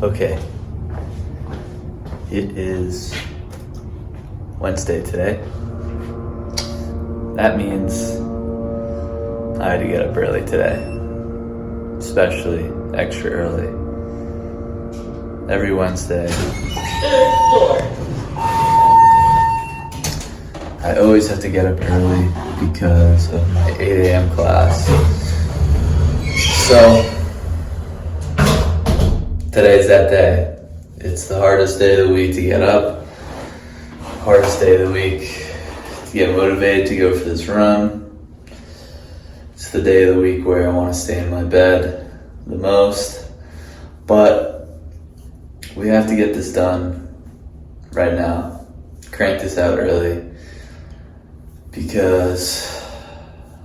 Okay, it is Wednesday today. That means I had to get up early today, especially extra early. Every Wednesday, I always have to get up early because of my 8 a.m. class. So, today's that day. It's the hardest day of the week to get up, hardest day of the week to get motivated to go for this run. It's the day of the week where I want to stay in my bed the most, but we have to get this done right now. Crank this out early because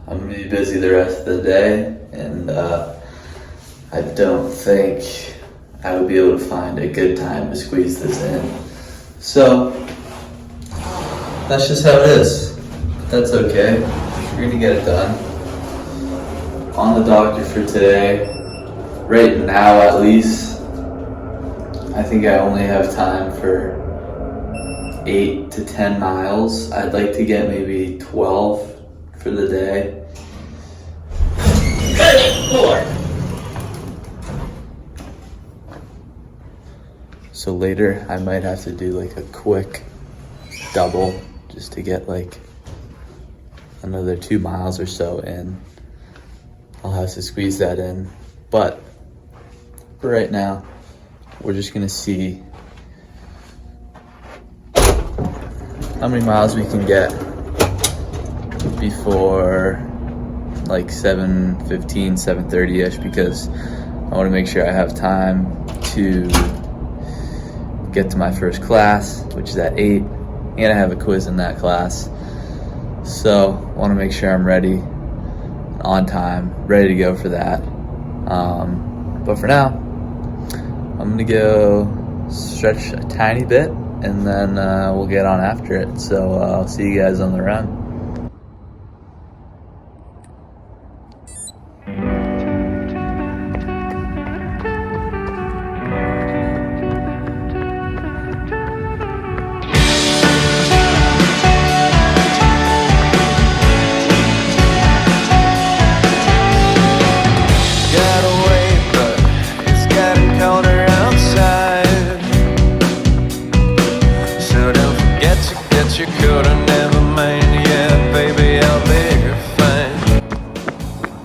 I'm going to be busy the rest of the day, and I don't think I would be able to find a good time to squeeze this in. So that's just how it is. That's okay. We're going to get it done. On the docket for today, right now at least, I think I only have time for 8 to 10 miles. I'd like to get maybe 12 for the day. 34. So later I might have to do like a quick double just to get like another 2 miles or so in. I'll have to squeeze that in. But for right now, we're just gonna see how many miles we can get before like 7:15, 7:30ish, because I want to make sure I have time to get to my first class, which is at 8, and I have a quiz in that class. So I want to make sure I'm ready, on time, ready to go for that. But for now, I'm gonna go stretch a tiny bit, and then we'll get on after it. So I'll see you guys on the run.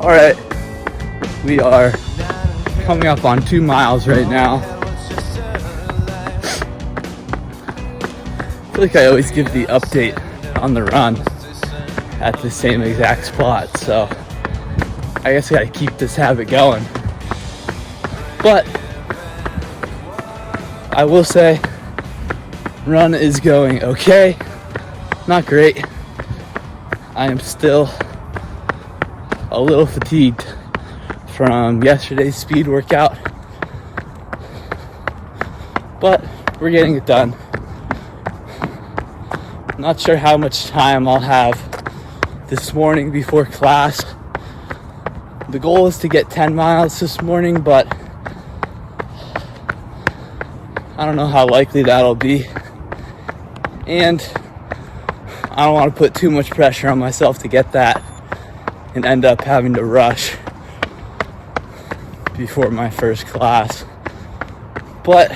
All right, we are coming up on 2 miles right now. I feel like I always give the update on the run at the same exact spot, so I guess I gotta keep this habit going. But I will say, run is going okay, not great. I am still a little fatigued from yesterday's speed workout, but we're getting it done. Not sure how much time I'll have this morning before class. The goal is to get 10 miles this morning, but I don't know how likely that'll be, and I don't want to put too much pressure on myself to get that and end up having to rush before my first class. But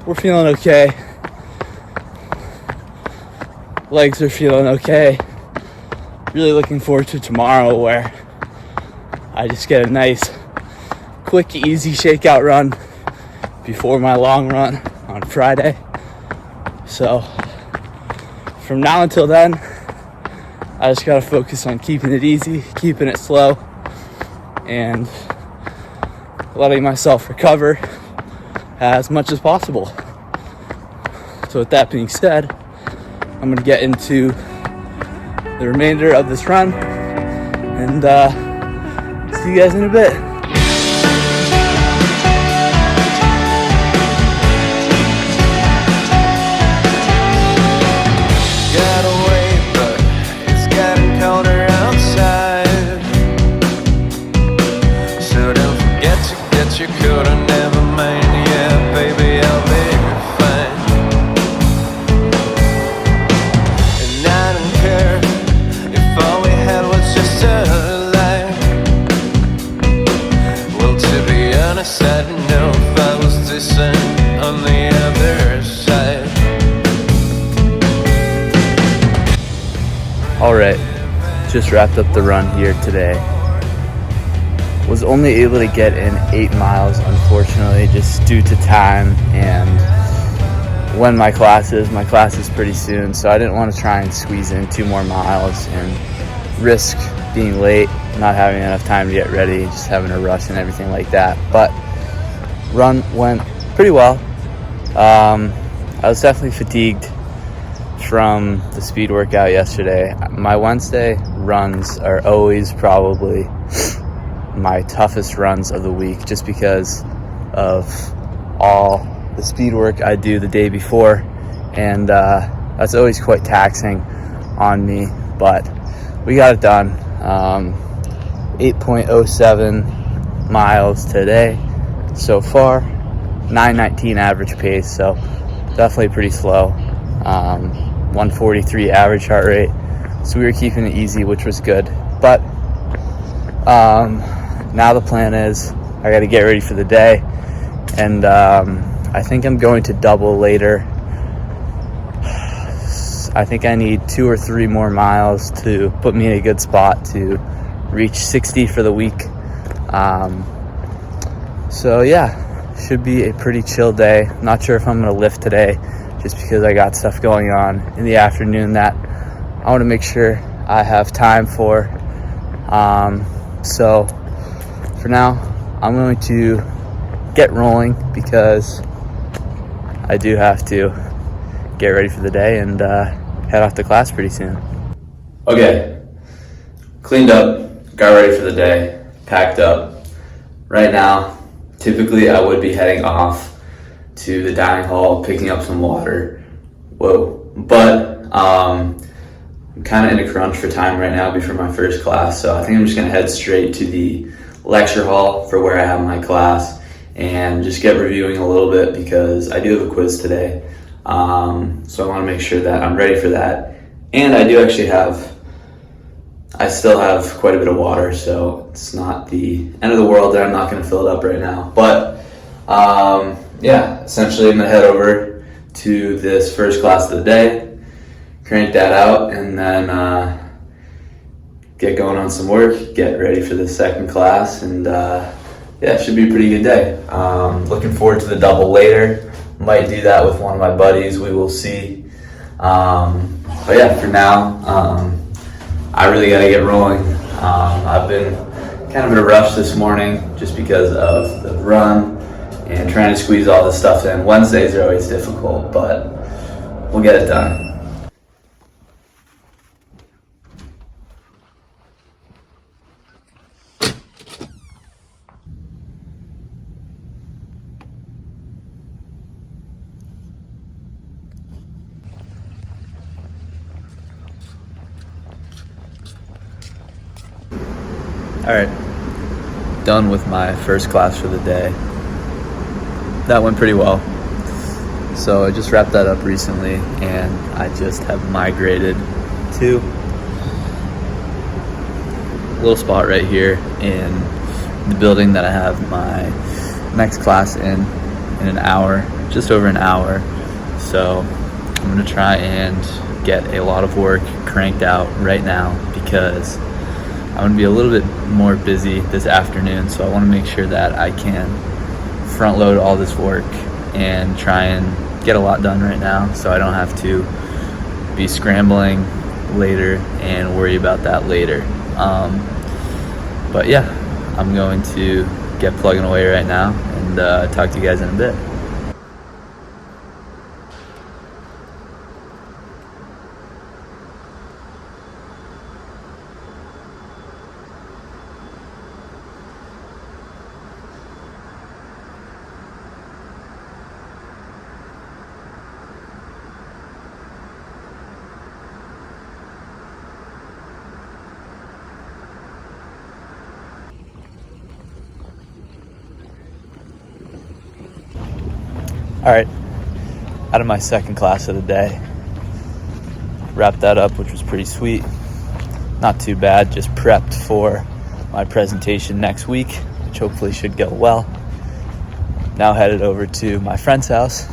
we're feeling okay. Legs are feeling okay. Really looking forward to tomorrow, where I just get a nice, quick, easy shakeout run before my long run on Friday. So from now until then, I just gotta focus on keeping it easy, keeping it slow, and letting myself recover as much as possible. So with that being said, I'm gonna get into the remainder of this run, and see you guys in a bit. Your coat I never made, yeah. kinda sad to know if I was distant on the other side. Alright, just wrapped up the run here today. Was only able to get in 8 miles, unfortunately, just due to time and when my class is pretty soon, so I didn't want to try and squeeze in 2 more miles and risk being late, not having enough time to get ready, just having a rush and everything like that. But run went pretty well. I was definitely fatigued from the speed workout yesterday. My Wednesday runs are always probably my toughest runs of the week, just because of all the speed work I do the day before, and that's always quite taxing on me, but we got it done. 8.07 miles today so far, 9:19 average pace, so definitely pretty slow. 143 average heart rate, so we were keeping it easy, which was good. But now the plan is I got to get ready for the day, and I think I'm going to double later. I think I need 2 or 3 more miles to put me in a good spot to reach 60 for the week. So yeah, should be a pretty chill day. Not sure if I'm going to lift today, just because I got stuff going on in the afternoon that I want to make sure I have time for. So for now, I'm going to get rolling because I do have to get ready for the day and head off to class pretty soon. Okay, cleaned up, got ready for the day, packed up. Right now, typically I would be heading off to the dining hall, picking up some water. But I'm kind of in a crunch for time right now before my first class, so I think I'm just gonna head straight to the lecture hall for where I have my class and just get reviewing a little bit, because I do have a quiz today. So I want to make sure that I'm ready for that. And I do actually I still have quite a bit of water, so it's not the end of the world that I'm not going to fill it up right now. But yeah, essentially I'm going to head over to this first class of the day, crank that out, and then get going on some work, get ready for the second class, and yeah, it should be a pretty good day. Looking forward to the double later. Might do that with one of my buddies, we will see. But yeah, for now, I really gotta get rolling. I've been kind of in a rush this morning just because of the run and trying to squeeze all this stuff in. Wednesdays are always difficult, but we'll get it done. Alright, done with my first class for the day. That went pretty well. So I just wrapped that up recently, and I just have migrated to a little spot right here in the building that I have my next class in an hour, just over an hour. So I'm gonna try and get a lot of work cranked out right now, because I'm going to be a little bit more busy this afternoon, so I want to make sure that I can front load all this work and try and get a lot done right now, so I don't have to be scrambling later and worry about that later. But yeah, I'm going to get plugging away right now and talk to you guys in a bit. All right, out of my second class of the day. Wrapped that up, which was pretty sweet. Not too bad, just prepped for my presentation next week, which hopefully should go well. now headed over to my friend's house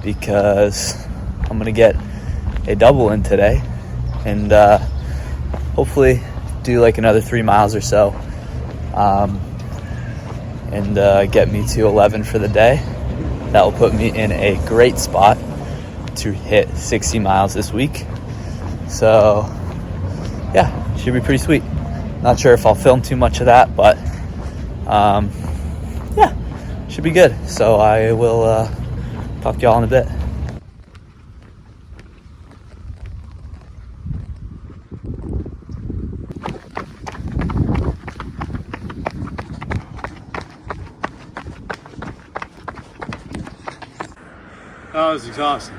because I'm gonna get a double in today and hopefully do like another 3 miles or so and get me to 11 for the day. That will put me in a great spot to hit 60 miles this week. So yeah, should be pretty sweet. Not sure if I'll film too much of that, but yeah, should be good. So I will talk to y'all in a bit. That was exhausting.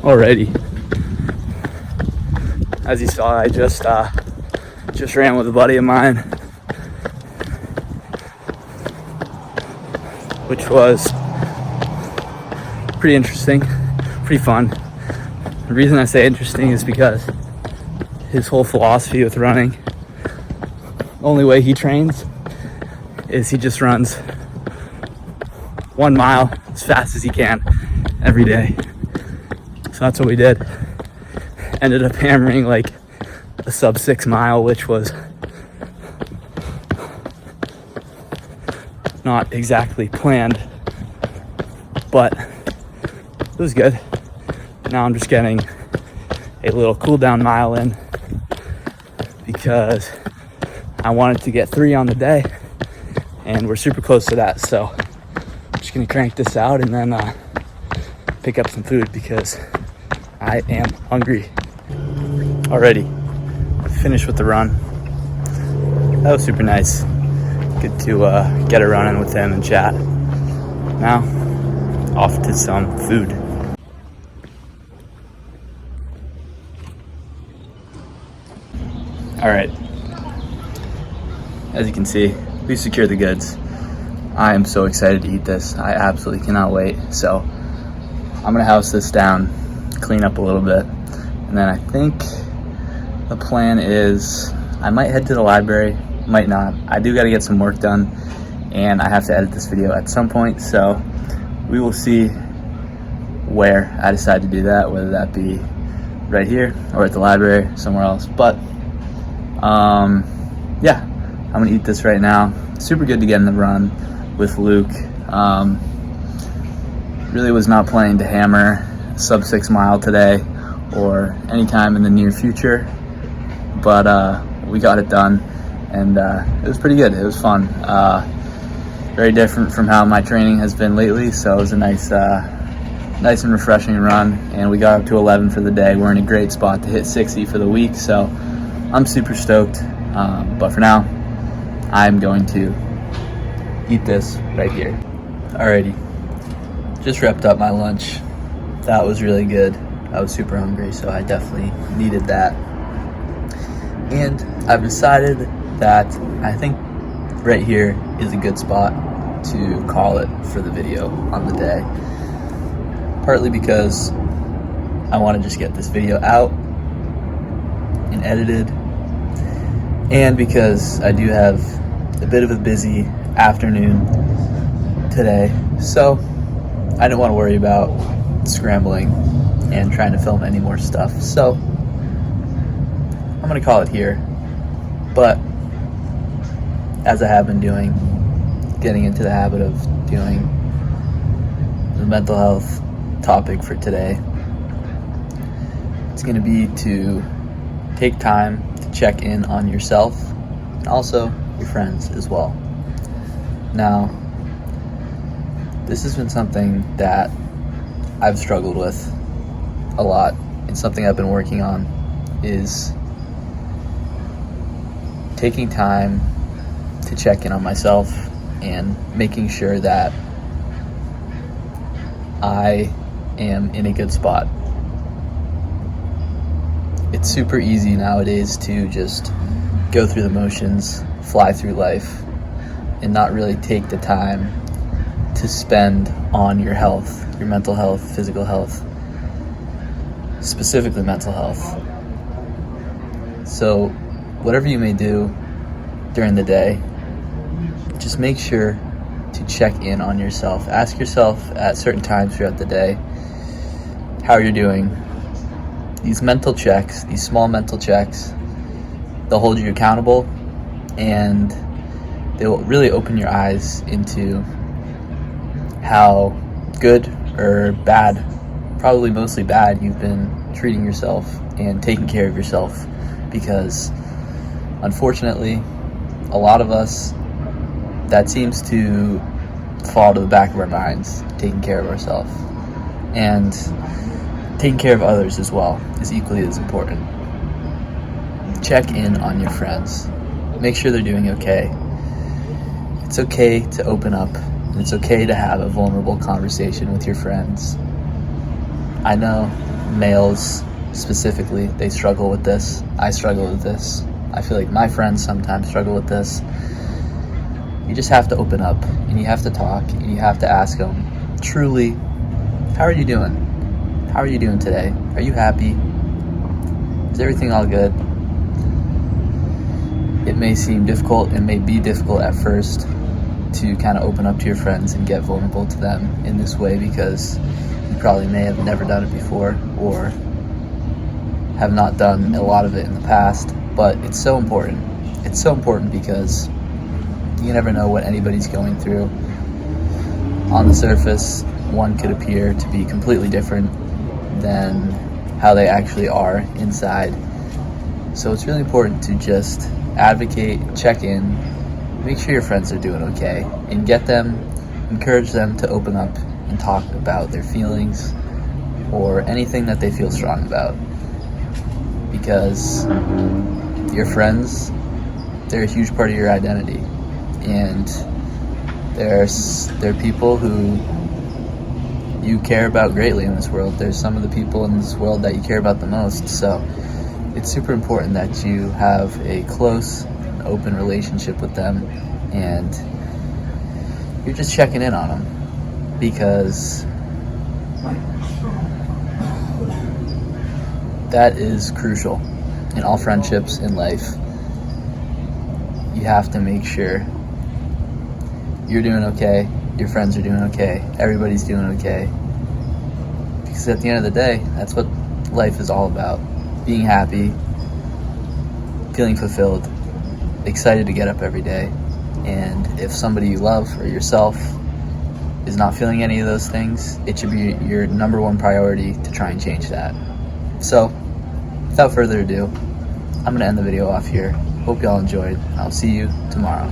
Alrighty. As you saw, I just ran with a buddy of mine, which was pretty interesting, pretty fun. The reason I say interesting is because his whole philosophy with running, the only way he trains is he just runs 1 mile as fast as he can every day. So that's what we did. Ended up hammering like a sub 6 mile, which was not exactly planned, but it was good. Now I'm just getting a little cool down mile in because I wanted to get 3 on the day and we're super close to that. So I'm just gonna crank this out and then pick up some food because I am hungry. Already finished with the run. That was super nice. Good to get a run in with him and chat. Now off to some food. All right, as you can see, we secured the goods. I am so excited to eat this. I absolutely cannot wait. So I'm gonna house this down, clean up a little bit, and then I think the plan is I might head to the library, might not. I do gotta get some work done and I have to edit this video at some point, so we will see where I decide to do that, whether that be right here or at the library, somewhere else. But yeah, I'm gonna eat this right now. Super good to get in the run with Luke. Really was not planning to hammer sub 6 mile today or anytime in the near future, but we got it done and it was pretty good. It was fun. Very different from how my training has been lately, so it was a nice and refreshing run, and we got up to 11 for the day. We're in a great spot to hit 60 for the week, so I'm super stoked. But for now, I'm going to eat this right here. Alrighty, just wrapped up my lunch. That was really good. I was super hungry, so I definitely needed that. And I've decided that I think right here is a good spot to call it for the video on the day. Partly because I want to just get this video out and edited, and because I do have a bit of a busy afternoon today, so I didn't want to worry about scrambling and trying to film any more stuff. So I'm gonna call it here, but as I have been doing, getting into the habit of doing the mental health topic for today, it's gonna be to take time to check in on yourself and also your friends as well. Now, this has been something that I've struggled with a lot, and something I've been working on is taking time to check in on myself and making sure that I am in a good spot. It's super easy nowadays to just go through the motions, fly through life, and not really take the time to spend on your health, your mental health, physical health, specifically mental health. So whatever you may do during the day, just make sure to check in on yourself. Ask yourself at certain times throughout the day how you're doing. These mental checks, these small mental checks, they'll hold you accountable, and they will really open your eyes into how good or bad, probably mostly bad, you've been treating yourself and taking care of yourself. Because unfortunately, a lot of us, that seems to fall to the back of our minds. Taking care of ourselves and taking care of others as well is equally as important. Check in on your friends. Make sure they're doing okay. It's okay to open up. It's okay to have a vulnerable conversation with your friends. I know males specifically, they struggle with this. I struggle with this. I feel like my friends sometimes struggle with this. You just have to open up, and you have to talk, and you have to ask them, truly, how are you doing? How are you doing today? Are you happy? Is everything all good? It may seem difficult, it may be difficult at first to kind of open up to your friends and get vulnerable to them in this way, because you probably may have never done it before or have not done a lot of it in the past. But it's so important. It's so important because you never know what anybody's going through. On the surface, one could appear to be completely different than how they actually are inside. So it's really important to just advocate, check in, make sure your friends are doing okay, and encourage them to open up and talk about their feelings or anything that they feel strong about. Because your friends, they're a huge part of your identity. And they're people who you care about greatly in this world. There's some of the people in this world that you care about the most. So it's super important that you have a close, open relationship with them, and you're just checking in on them, because that is crucial in all friendships in life. You have to make sure you're doing okay, your friends are doing okay, everybody's doing okay. Because at the end of the day, that's what life is all about. Being happy, feeling fulfilled, excited to get up every day. And if somebody you love or yourself is not feeling any of those things, it should be your number one priority to try and change that. So, without further ado, I'm going to end the video off here. Hope y'all enjoyed. I'll see you tomorrow.